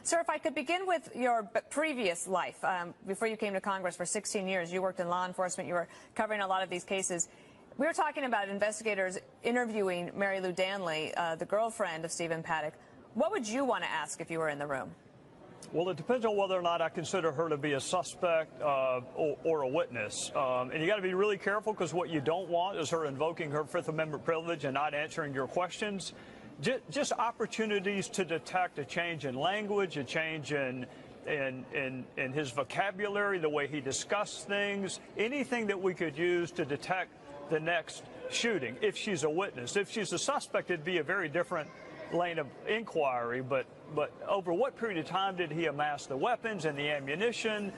Sir, if I could begin with your previous life. Before you came to Congress for 16 years, you worked in law enforcement. You were covering a lot of these cases. We were talking about investigators interviewing Mary Lou Danley, the girlfriend of Stephen Paddock. What would you want to ask if you were in the room? Well, it depends on whether or not I consider her to be a suspect or a witness. And you got to be really careful, because what you don't want is her invoking her Fifth Amendment privilege and not answering your questions. Just opportunities to detect a change in language, a change in his vocabulary, the way he discussed things, anything that we could use to detect the next shooting if she's a witness. If she's a suspect, it'd be a very different lane of inquiry, but over what period of time did he amass the weapons and the ammunition?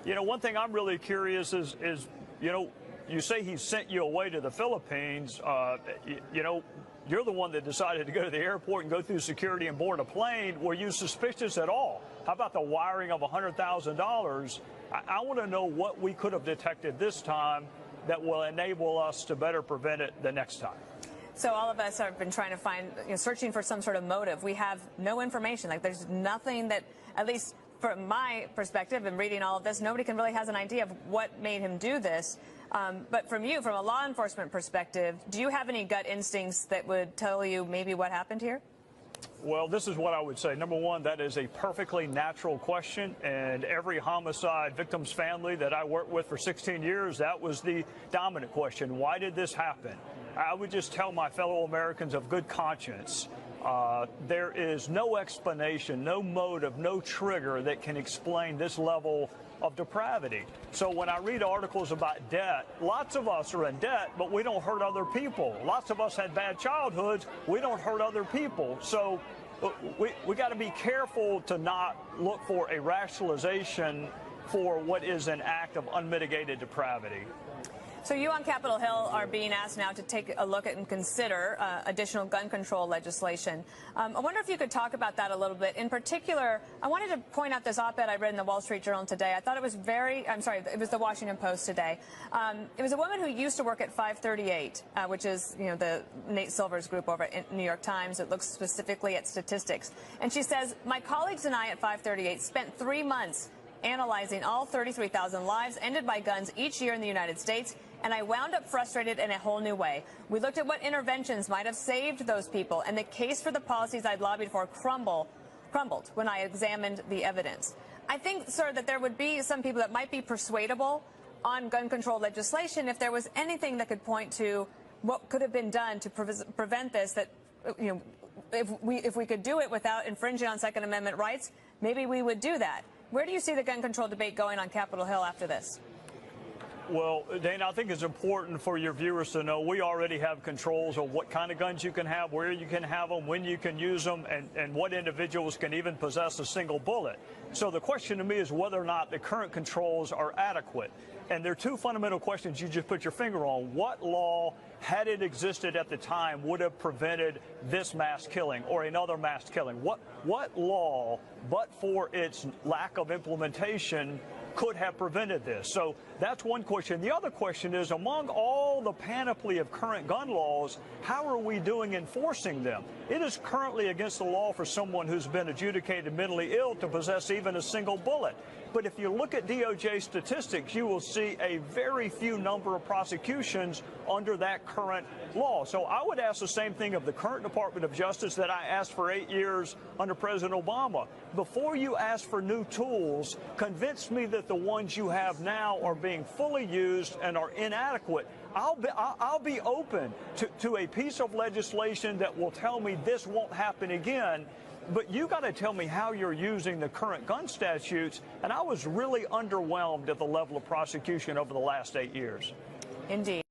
You know, one thing I'm really curious is you know, you say he sent you away to the Philippines. You know, you're the one that decided to go to the airport and go through security and board a plane. Were you suspicious at all? How about the wiring of $100,000? I want to know what we could have detected this time that will enable us to better prevent it the next time. So all of us have been trying to find, searching for some sort of motive. We have no information. Like, there's nothing that, at least from my perspective and reading all of this, nobody really has an idea of what made him do this. But from you, from a law enforcement perspective, do you have any gut instincts that would tell you maybe what happened here? Well, this is what I would say. Number one, that is a perfectly natural question, and every homicide victim's family that I worked with for 16 years, that was the dominant question. Why did this happen? I would just tell my fellow Americans of good conscience, there is no explanation, no motive, no trigger that can explain this level of depravity. So when I read articles about debt, lots of us are in debt, but we don't hurt other people. Lots of us had bad childhoods. We don't hurt other people. So we got to be careful to not look for a rationalization for what is an act of unmitigated depravity. So you on Capitol Hill are being asked now to take a look at and consider additional gun control legislation. I wonder if you could talk about that a little bit. In particular, I wanted to point out this op-ed I read in the Wall Street Journal today. I thought it was it was the Washington Post today. It was a woman who used to work at 538, which is, the Nate Silver's group over at New York Times. It looks specifically at statistics. And she says, my colleagues and I at 538 spent 3 months analyzing all 33,000 lives ended by guns each year in the United States, and I wound up frustrated in a whole new way. We looked at what interventions might have saved those people, and the case for the policies I'd lobbied for crumbled when I examined the evidence. I think, sir, that there would be some people that might be persuadable on gun control legislation if there was anything that could point to what could have been done to prevent this, that, if we could do it without infringing on Second Amendment rights, maybe we would do that. Where do you see the gun control debate going on Capitol Hill after this? Well, Dana, I think it's important for your viewers to know we already have controls of what kind of guns you can have, where you can have them, when you can use them, and what individuals can even possess a single bullet. So the question to me is whether or not the current controls are adequate. And there are two fundamental questions you just put your finger on. What law, had it existed at the time, would have prevented this mass killing or another mass killing? What law, but for its lack of implementation, could have prevented this? So that's one question. The other question is, among all the panoply of current gun laws, how are we doing enforcing them? It is currently against the law for someone who's been adjudicated mentally ill to possess even a single bullet. But if you look at DOJ statistics, you will see a very few number of prosecutions under that current law. So I would ask the same thing of the current Department of Justice that I asked for 8 years under President Obama. Before you ask for new tools, convince me that the ones you have now are being fully used and are inadequate. I'll be open to a piece of legislation that will tell me this won't happen again. But you got to tell me how you're using the current gun statutes, and I was really underwhelmed at the level of prosecution over the last 8 years. Indeed.